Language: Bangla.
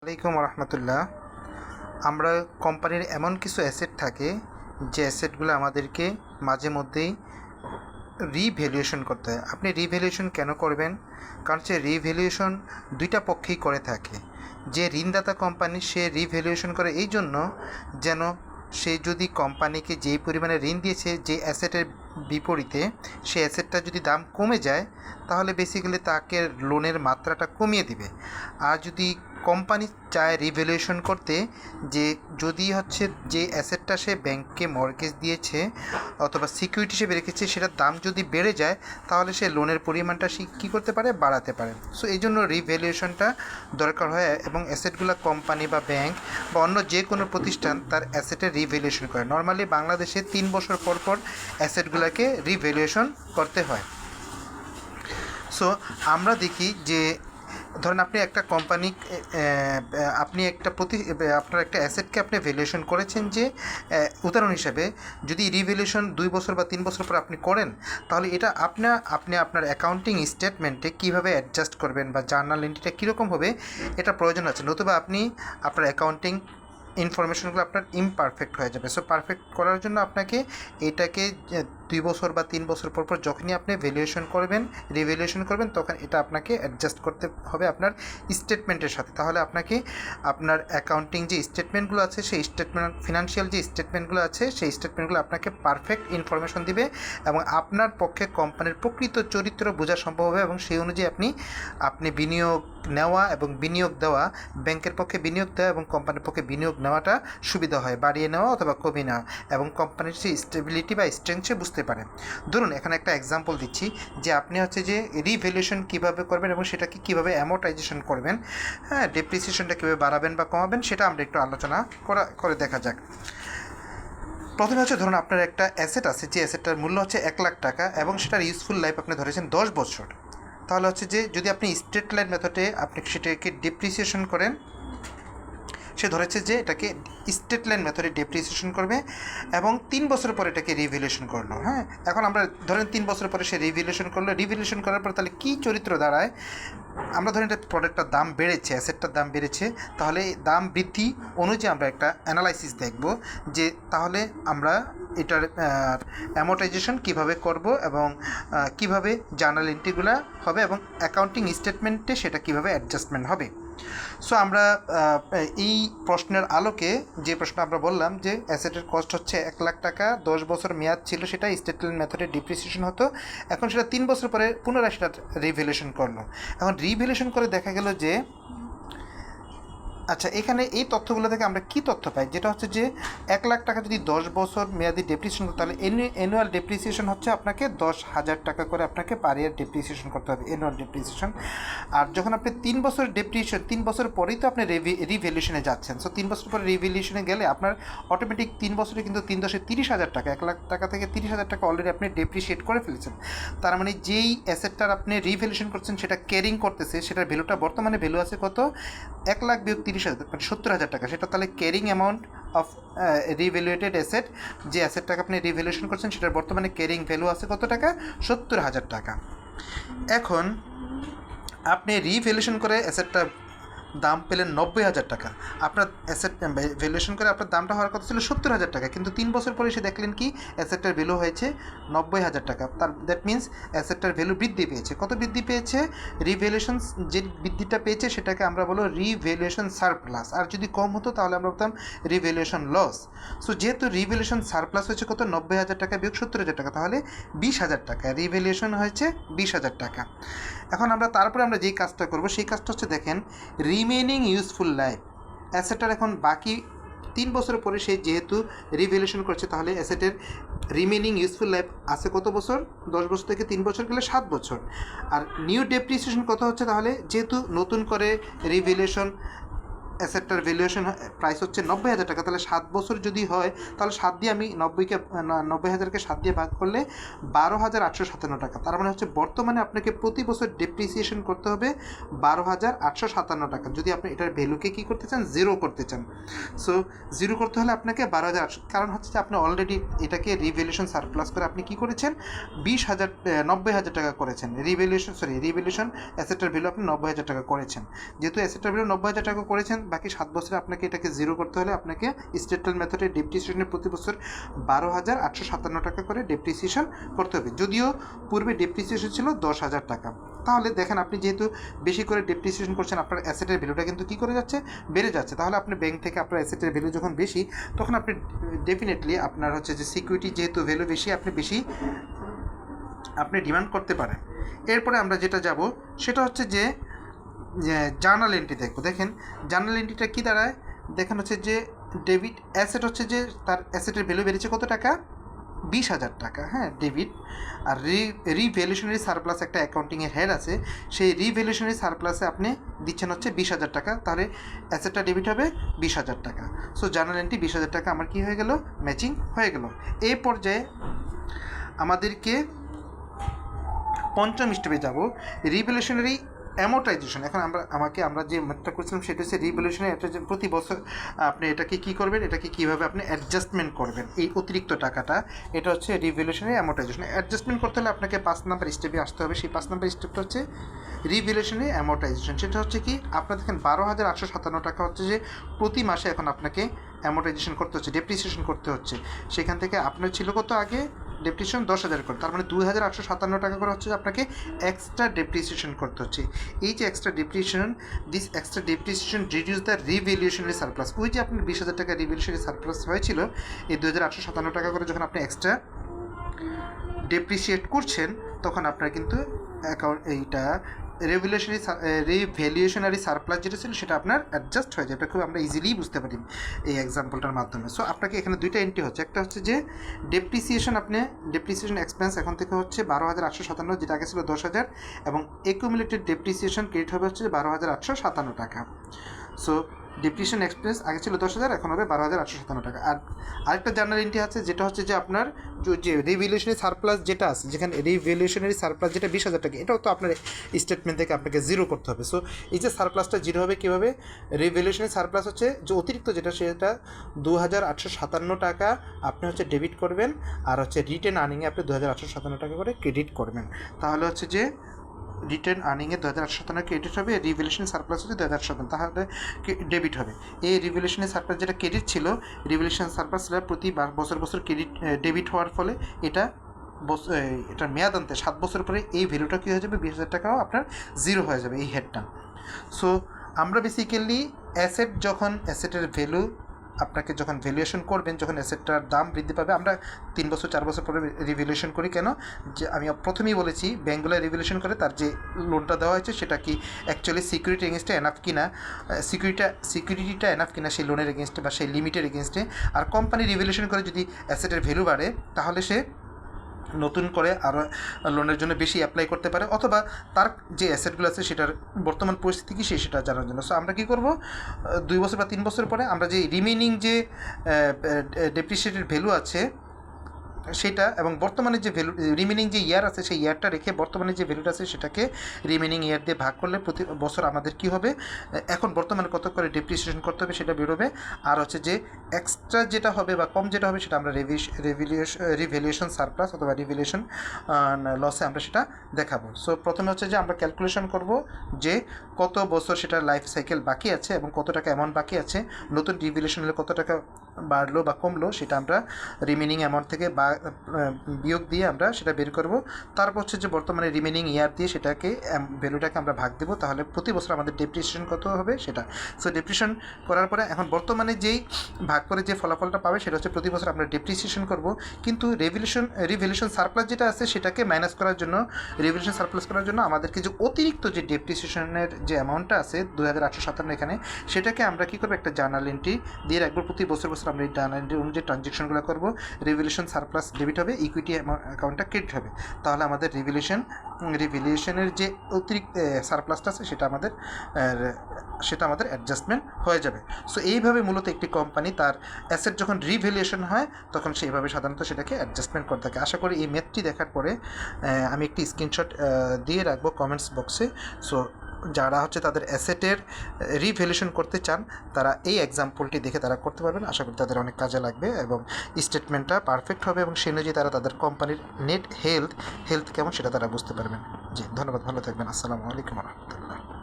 আলাইকুম রহমতুল্লাহ। আমরা কোম্পানির এমন কিছু অ্যাসেট থাকে যে অ্যাসেটগুলো আমাদেরকে মাঝে মধ্যেই রিভ্যালুয়েশন করতে হয়। আপনি রিভ্যালুয়েশন কেন করবেন? কারণ সে রিভ্যালুয়েশন দুইটা পক্ষেই করে থাকে। যে ঋণদাতা কোম্পানি সে রিভ্যালুয়েশন করে এই জন্য যেন সে যদি কোম্পানিকে যেই পরিমাণে ঋণ দিয়েছে যে অ্যাসেটের বিপরীতে সে অ্যাসেটটা যদি দাম কমে যায় তাহলে বেসিক্যালি তাকে লোনের মাত্রাটা কমিয়ে দিবে। আর যদি কোম্পানি চায় রিভ্যালুয়েশন করতে, যে যদি হচ্ছে যে অ্যাসেটটা সে ব্যাংককে মর্গেজ দিয়েছে অথবা সিকিউরিটি হিসেবে রেখেছে সেটার দাম যদি বেড়ে যায় তাহলে সে লোনের পরিমাণটা সে কী করতে পারে, বাড়াতে পারে। সো এই জন্য রিভ্যালুয়েশনটা দরকার হয় এবং অ্যাসেটগুলো কোম্পানি বা ব্যাংক বা অন্য যে কোনো প্রতিষ্ঠান তার অ্যাসেটের রিভ্যালুয়েশন করে। নর্মালি বাংলাদেশে 3 বছর পর পর অ্যাসেটগুলোকে রিভ্যালুয়েশন করতে হয়। সো আমরা দেখি যে ধরেন আপনি একটা কোম্পানি, আপনি একটা আপনার একটা অ্যাসেটকে আপনি ভ্যালুয়েশন করেছেন যে উদাহরণ হিসাবে যদি রিভ্যালুয়েশন 2 বছর বা 3 বছর পর আপনি করেন তাহলে এটা আপনি আপনার অ্যাকাউন্টিং স্টেটমেন্টে কীভাবে অ্যাডজাস্ট করবেন বা জার্নাল এন্ট্রিটা কীরকম হবে এটা প্রয়োজন আছে, নতুবা আপনি আপনার অ্যাকাউন্টিং ইনফরমেশনগুলো আপনার ইমপারফেক্ট হয়ে যাবে। সো পারফেক্ট করার জন্য আপনাকে এটাকে 2 বছর বা 3 বছর পর পর যখনই আপনি রিভ্যালুয়েশন করবেন তখন এটা আপনাকে অ্যাডজাস্ট করতে হবে আপনার স্টেটমেন্টের সাথে। তাহলে আপনাকে আপনার অ্যাকাউন্টিং যে স্টেটমেন্টগুলো আছে সেই ফিনান্সিয়াল যে স্টেটমেন্টগুলো আছে সেই স্টেটমেন্টগুলো আপনাকে পারফেক্ট ইনফরমেশন দিবে এবং আপনার পক্ষে কোম্পানির প্রকৃত চরিত্র বোঝা সম্ভব হবে এবং সেই অনুযায়ী আপনি বিনিয়োগ নেওয়া এবং বিনিয়োগ দেওয়া, ব্যাংকের পক্ষে বিনিয়োগ দেওয়া এবং কোম্পানির পক্ষে বিনিয়োগ নেওয়াটা সুবিধা হয়, বাড়িয়ে নেওয়া অথবা কমিয়ে নেওয়া, এবং কোম্পানির যে স্টেবিলিটি বা স্ট্রেংথ সে বুঝতে পারে। ধরুন এখানে একটা এক্সাম্পল দিচ্ছি যে আপনি হচ্ছে যে রিভ্যালুয়েশন কীভাবে করবেন এবং সেটাকে কীভাবে অ্যামোর্টাইজেশন করবেন, হ্যাঁ, ডেপ্রিসিয়েশনটা কীভাবে বাড়াবেন বা কমাবেন সেটা আমরা একটু আলোচনা করে দেখা যাক। প্রথমে হচ্ছে ধরুন আপনার একটা অ্যাসেট আছে যে অ্যাসেটটার মূল্য হচ্ছে 1 লাখ টাকা এবং সেটার ইউজফুল লাইফ আপনি ধরেছেন 10 বছর। তাহলে হচ্ছে যে যদি আপনি স্ট্রেট লাইন মেথডে আপনি সেটাকে ডেপ্রিসিয়েশন করেন, সে ধরেছে যে এটাকে স্ট্রেট লাইন মেথডে ডেপ্রিসিয়েশন করবে এবং 3 বছর পরে এটাকে রিভ্যালুয়েশন করলো। হ্যাঁ, এখন আমরা ধরেন 3 বছর পরে সে রিভ্যালুয়েশন করার পর তাহলে কী চরিত্র দাঁড়ায়, আমরা ধরেন এটা প্রোডাক্টটার দাম বেড়েছে, অ্যাসেটটার দাম বেড়েছে, তাহলে দাম বৃদ্ধি অনুযায়ী আমরা একটা অ্যানালাইসিস দেখব যে তাহলে আমরা এটার অ্যামোর্টাইজেশন কীভাবে করব এবং কীভাবে জার্নাল এন্ট্রিগুলো হবে এবং অ্যাকাউন্টিং স্টেটমেন্টে সেটা কীভাবে অ্যাডজাস্টমেন্ট হবে। সো আমরা এই প্রশ্নের আলোকে যে প্রশ্ন আমরা বললাম যে অ্যাসেটের কস্ট হচ্ছে 1 লাখ টাকা, 10 বছর মেয়াদ ছিল, সেটা স্ট্রেট লাইন মেথডে ডিপ্রিসিয়েশন হতো, এখন সেটা 3 বছর পরে পুনরায় সেটা রিভ্যালুয়েশন করলো। এখন রিভ্যালুয়েশন করে দেখা গেল যে আচ্ছা, এখানে এই তথ্যগুলো থেকে আমরা কি তথ্য পাই, যেটা হচ্ছে যে 1 লাখ টাকা যদি 10 বছর মেয়াদি ডেপ্রিসিয়েশন করতে তাহলে অ্যানুয়াল ডেপ্রিসিয়েশন হচ্ছে আপনাকে 10,000 টাকা করে আপনাকে পার ইয়ার ডেপ্রিসিয়েশন করতে হবে, অ্যানুয়াল ডেপ্রিসিয়েশন। আর যখন আপনি 3 বছর ডেপ্রিসিয়েশন, 3 বছর পরেই তো আপনি রিভ্যালুয়েশনে যাচ্ছেন। সো 3 বছর পরে রিভ্যালুয়েশনে গেলে আপনার অটোমেটিক 3 বছরে কিন্তু 3/10 30,000 টাকা, 1 লাখ টাকা থেকে 30,000 টাকা অলরেডি আপনি ডেপ্রিসিয়েট করে ফেলেছেন। তার মানে যেই অ্যাসেটটার আপনি রিভ্যালুয়েশন করছেন সেটা ক্যারিং করতেছে, সেটার ভ্যালুটা বর্তমানে ভ্যালু আছে কত, 1 লাখ বিয়োগ 30,000 মানে 70,000 টাকা, সেটা তাহলে ক্যারিং অ্যামাউন্ট অফ রিভ্যালুয়েটেড অ্যাসেট, যে অ্যাসেটটাকে আপনি রিভ্যালুয়েশন করছেন সেটার বর্তমানে ক্যারিং ভ্যালু আছে কত টাকা, 70,000 টাকা। এখন আপনি রিভ্যালুয়েশন করে অ্যাসেটটা দাম পেলেন 90,000 টাকা, আপনার অ্যাসেট ভ্যালুয়েশন করে আপনার দামটা হওয়ার কথা ছিল 70,000 টাকা, কিন্তু 3 বছর পরে এসে দেখলেন কি অ্যাসেটটার ভ্যালু হয়েছে 90,000 টাকা। দ্যাট মিনস অ্যাসেটটার ভ্যালু বৃদ্ধি পেয়েছে। কত বৃদ্ধি পেয়েছে, রিভ্যালুয়েশন যে বৃদ্ধিটা পেয়েছে সেটাকে আমরা বলবো রিভ্যালুয়েশন সারপ্লাস, আর যদি কম হতো তাহলে আমরা বলতাম রিভ্যালুয়েশন লস। সো যেহেতু রিভ্যালুয়েশন সারপ্লাস হয়েছে কত, 90,000 টাকা বিয়োগ 70,000 টাকা, তাহলে 20,000 টাকা, রিভ্যালুয়েশন হয়েছে 20,000 টাকা। এখন তারপরে আমরা যেই কাজটা করবো সেই কাজটা হচ্ছে দেখেন রিমেনিং ইউজফুল লাইফ, অ্যাসেটটার এখন বাকি 3 বছর পরে সে যেহেতু রিভ্যালুয়েশন করছে তাহলে অ্যাসেটের রিমেনিং ইউজফুল লাইফ আছে কত বছর, 10 বছর থেকে 3 বছর গেলে 7 বছর। আর নিউ ডেপ্রিসিয়েশন কত হচ্ছে, তাহলে যেহেতু নতুন করে রিভ্যালুয়েশন অ্যাসেটটার ভ্যালুয়েশন প্রাইস হচ্ছে 90,000 টাকা, তাহলে 7 বছর যদি হয় তাহলে 7 দিয়ে আমি 90,000কে 7 দিয়ে ভাগ করলে 12,857 টাকা। তার মানে হচ্ছে বর্তমানে আপনাকে প্রতি বছর ডেপ্রিসিয়েশন করতে হবে 12,857 টাকা যদি আপনি এটার ভ্যালুকে কী করতে চান, জিরো করতে চান। সো জিরো করতে হলে আপনাকে 12,800, কারণ হচ্ছে যে আপনি অলরেডি এটাকে রিভ্যালুয়েশন সারপ্লাস করে আপনি কী করেছেন, 90,000 টাকা করেছেন, রিভ্যালুয়েশন অ্যাসেটের ভ্যালু আপনি 90,000 টাকা করেছেন। যেহেতু অ্যাসেটের ভ্যালু 90,000 টাকা করেছেন বাকি 7 বছরে আপনাকে এটাকে জিরো করতে হলে আপনাকে স্টেটমেন্ট মেথডে ডেপ্রিসিয়েশনে প্রতি বছর 12,857 টাকা করে ডেপ্রিসিয়েশন করতে হবে। যদিও পূর্বে ডেপ্রিসিয়েশন ছিল 10,000 টাকা। তাহলে দেখেন আপনি যেহেতু বেশি করে ডেপ্রিসিয়েশন করছেন, আপনার অ্যাসেটের ভ্যালুটা কিন্তু কী করে যাচ্ছে, বেড়ে যাচ্ছে। তাহলে আপনি ব্যাংক থেকে আপনার অ্যাসেটের ভ্যালু যখন বেশি, তখন আপনি ডেফিনেটলি আপনার হচ্ছে যে সিকিউরিটি যেহেতু ভ্যালু বেশি, আপনি ডিমান্ড করতে পারেন। এরপরে আমরা যেটা যাব সেটা হচ্ছে যে জার্নাল এন্ট্রি দেখব। দেখেন জার্নাল এন্ট্রিটা কী দাঁড়ায়, দেখেন হচ্ছে যে ডেবিট অ্যাসেট হচ্ছে যে তার অ্যাসেটের ভ্যালু বেড়েছে কত টাকা, 20,000 টাকা। হ্যাঁ, ডেবিট। আর রিভ্যালুয়েশনারি সারপ্লাস একটা অ্যাকাউন্টিংয়ের হেড আছে, সেই রিভ্যালুয়েশনারি সারপ্লাসে আপনি দিচ্ছেন হচ্ছে 20,000 টাকা, তাহলে অ্যাসেটটা ডেবিট হবে 20,000 টাকা। সো জার্নাল এন্ট্রি 20,000 টাকা আমার কী হয়ে গেল, ম্যাচিং হয়ে গেল। এই পর্যায়ে আমাদেরকে পঞ্চম স্টেপে যাব, রিভ্যালুয়েশনারি অ্যামোর্টাইজেশন। এখন আমরা যে ম্যাথটা করছিলাম সেটা হচ্ছে রিভ্যালুয়েশনারি, এটা যে প্রতি বছর আপনি এটাকে কী করবেন, এটাকে কীভাবে আপনি অ্যাডজাস্টমেন্ট করবেন এই অতিরিক্ত টাকাটা, এটা হচ্ছে রিভ্যালুয়েশনারি অ্যামোর্টাইজেশন। অ্যাডজাস্টমেন্ট করতে হলে আপনাকে 5 নাম্বার স্টেপে আসতে হবে। সেই 5 নাম্বার স্টেপটা হচ্ছে রিভ্যালুয়েশনারি অ্যামোর্টাইজেশন। সেটা হচ্ছে কি, আপনার দেখেন 12,857 টাকা হচ্ছে যে প্রতি মাসে এখন আপনাকে অ্যামোর্টাইজেশন করতে হচ্ছে, ডেপ্রিসিয়েশন করতে হচ্ছে। সেখান থেকে আপনার ছিল কত আগে, ডেপ্রিসিয়েশন 10,000 করে, তার মানে 2,857 টাকা করে হচ্ছে আপনাকে এক্সট্রা ডেপ্রিসিয়েশন করতে হচ্ছে। এই যে extra depreciation reduce the revaluationary surplus. ওই যে আপনার 20,000 টাকা রিভ্যালুয়েশনারি সারপ্লাস হয়েছিল, এই 2,857 টাকা করে যখন আপনি এক্সট্রা ডেপ্রিসিয়েট করছেন, তখন আপনার কিন্তু এইটা রিভ্যালুয়েশনারি সারপ্লাস যেটা ছিল সেটা আপনার অ্যাডজাস্ট হয়ে যায়। এটা খুব আমরা ইজিলি বুঝতে পারি এই এক্সাম্পলটার মাধ্যমে। সো আপনাকে এখানে দুইটা এন্ট্রি হচ্ছে, একটা হচ্ছে যে ডেপ্রিসিয়েশন এক্সপেন্স এখন থেকে হচ্ছে 12,857, যেটা আগে ছিল 10,000, এবং একুমুলেটেড ডেপ্রিসিয়েশন ক্রেডিট হবে হচ্ছে 12,857 টাকা। সো ডেপ্রিসিয়েশন এক্সপেন্স আগে ছিল 10,000, এখন হবে 12,857 টাকা। আর আরেকটা জার্নাল এন্ট্রি আছে যেটা হচ্ছে যে আপনার যে রিভ্যালুয়েশনারি সারপ্লাস যেটা আছে, যেখানে রিভ্যালুয়েশনারি সারপ্লাস যেটা 20,000 টাকা, এটাও তো আপনার স্টেটমেন্ট থেকে আপনাকে জিরো করতে হবে। সো এই যে সারপ্লাসটা জিরো হবে কীভাবে, রিভ্যালুয়েশনারি সারপ্লাস হচ্ছে যে অতিরিক্ত যেটা, সেটা 2,857 টাকা আপনি হচ্ছে ডেবিট করবেন, আর হচ্ছে রিটেন আর্নিংয়ে আপনি 2,857 টাকা করে ক্রেডিট করবেন। তাহলে হচ্ছে যে রিটার্ন আর্নিংয়ে 2,857 ক্রেডিট হবে, রিভ্যালুয়েশন সারপ্লাস হচ্ছে 2,857, তাহলে ডেবিট হবে। এই রিভ্যালুয়েশনের সারপ্লাস যেটা ক্রেডিট ছিল, রিভ্যালুয়েশন সারপ্লাসটা প্রতি বছর ক্রেডিট ডেবিট হওয়ার ফলে এটার মেয়াদ আনতে 7 বছর পরে এই ভ্যালুটা কী হয়ে যাবে, 20,000 টাকাও আপনার জিরো হয়ে যাবে এই হেডটা। সো আমরা বেসিক্যালি অ্যাসেটের ভ্যালু আপনাকে যখন ভ্যালুয়েশন করবেন, যখন অ্যাসেটটার দাম বৃদ্ধি পাবে, আমরা 3 বছর 4 বছর পরে রিভ্যালুয়েশন করি। কেন, যে আমি প্রথমেই বলেছি ব্যাঙ্কগুলো রিভ্যালুয়েশন করে তার যে লোনটা দেওয়া হয়েছে সেটা কি অ্যাকচুয়ালি সিকিউরিটি এগেনস্টে এনাফ কিনা, সিকিউরিটিটা এনাফ কিনা সেই লোনের এগেনস্টে বা সেই লিমিটের এগেনস্টে। আর কোম্পানি রিভ্যালুয়েশন করে যদি অ্যাসেটের ভ্যালু বাড়ে, তাহলে সে নতুন করে আরও লোনের জন্য বেশি অ্যাপ্লাই করতে পারে, অথবা তার যে অ্যাসেটগুলো আছে সেটার বর্তমান পরিস্থিতি কী সেটা জানার জন্য। সো আমরা কী করব, 2 বছর বা 3 বছর পরে আমরা যে রিমেনিং যে ডেপ্রিসিয়েটেড ভ্যালু আছে সেটা, এবং বর্তমানে যে ভ্যালু রিমেনিং যে ইয়ার আছে সেই ইয়ারটা রেখে বর্তমানে যে ভ্যালুটা আছে সেটাকে রিমেনিং ইয়ার দিয়ে ভাগ করলে প্রতি বছর আমাদের কী হবে, এখন বর্তমানে কত করে ডেপ্রিসিয়েশন করতে হবে সেটা বেরোবে। আর হচ্ছে যে এক্সট্রা যেটা হবে বা কম যেটা হবে সেটা আমরা রিভ্যালুয়েশন সারপ্লাস অথবা রিভ্যালুয়েশন লসে আমরা সেটা দেখাবো। সো প্রথমে হচ্ছে যে আমরা ক্যালকুলেশন করব যে কত বছর সেটার লাইফ সাইকেল বাকি আছে এবং কত টাকা অ্যামাউন্ট বাকি আছে, নতুন রিভ্যালুয়েশন হলে কত টাকা বাড়লো বা কমলো সেটা আমরা রিমেনিং অ্যামাউন্ট থেকে বা বিয়োগ দিয়ে আমরা সেটা বের করব। তারপর হচ্ছে যে বর্তমানে রিমেনিং ইয়ার দিয়ে সেটাকে ভ্যালুটাকে আমরা ভাগ দেবো, তাহলে প্রতি বছর আমাদের ডেপ্রিসিয়েশন কত হবে সেটা। সো ডেপ্রিসিয়েশন করার পরে এখন বর্তমানে যেই ভাগ করে যে ফলাফলটা পাবে সেটা হচ্ছে প্রতি বছর আমরা ডেপ্রিসিয়েশন করব, কিন্তু রিভ্যালুয়েশন সারপ্লাস যেটা আছে সেটাকে মাইনাস করার জন্য, রিভ্যালুয়েশন সারপ্লাস করার জন্য আমাদেরকে যে অতিরিক্ত যে ডেপ্রিসিয়েশনের যে অ্যামাউন্টটা আছে 2,857 এখানে, সেটাকে আমরা কী করবো, একটা জার্নাল এন্ট্রি দিয়ে রাখবো। প্রতি বছর আমরা এই জার্নাল এন্ট্রি অনুযায়ী ট্রানজ্যাকশনগুলো করবো। রিভ্যালুয়েশন সারপ্লাস ডেবিট হবে, ইকুইটি অ্যাকাউন্টটা ক্রেডিট হবে, তাহলে আমাদের রিভ্যালুয়েশনের যে অতিরিক্ত সারপ্লাসটা আছে সেটা আমাদের অ্যাডজাস্টমেন্ট হয়ে যাবে। সো এইভাবে মূলত একটি কোম্পানি তার অ্যাসেট যখন রিভ্যালুয়েশন হয় তখন সেইভাবে সাধারণত সেটাকে অ্যাডজাস্টমেন্ট করে থাকে। আশা করি এই ম্যাথটি দেখার পরে আমি একটি স্ক্রিনশট দিয়ে রাখবো কমেন্টস বক্সে। সো যারা হচ্ছে তাদের অ্যাসেটের রিভ্যালুয়েশন করতে চান তারা এই এক্সাম্পলটি দেখে তারা করতে পারবেন। আশা করি তাদের অনেক কাজে লাগবে এবং স্টেটমেন্টটা পারফেক্ট হবে এবং সে অনুযায়ী তারা তাদের কোম্পানির নেট হেলথ কেমন সেটা তারা বুঝতে পারবেন। জি ধন্যবাদ, ভালো থাকবেন। আসসালামু আলাইকুম রহমতুল্লাহ।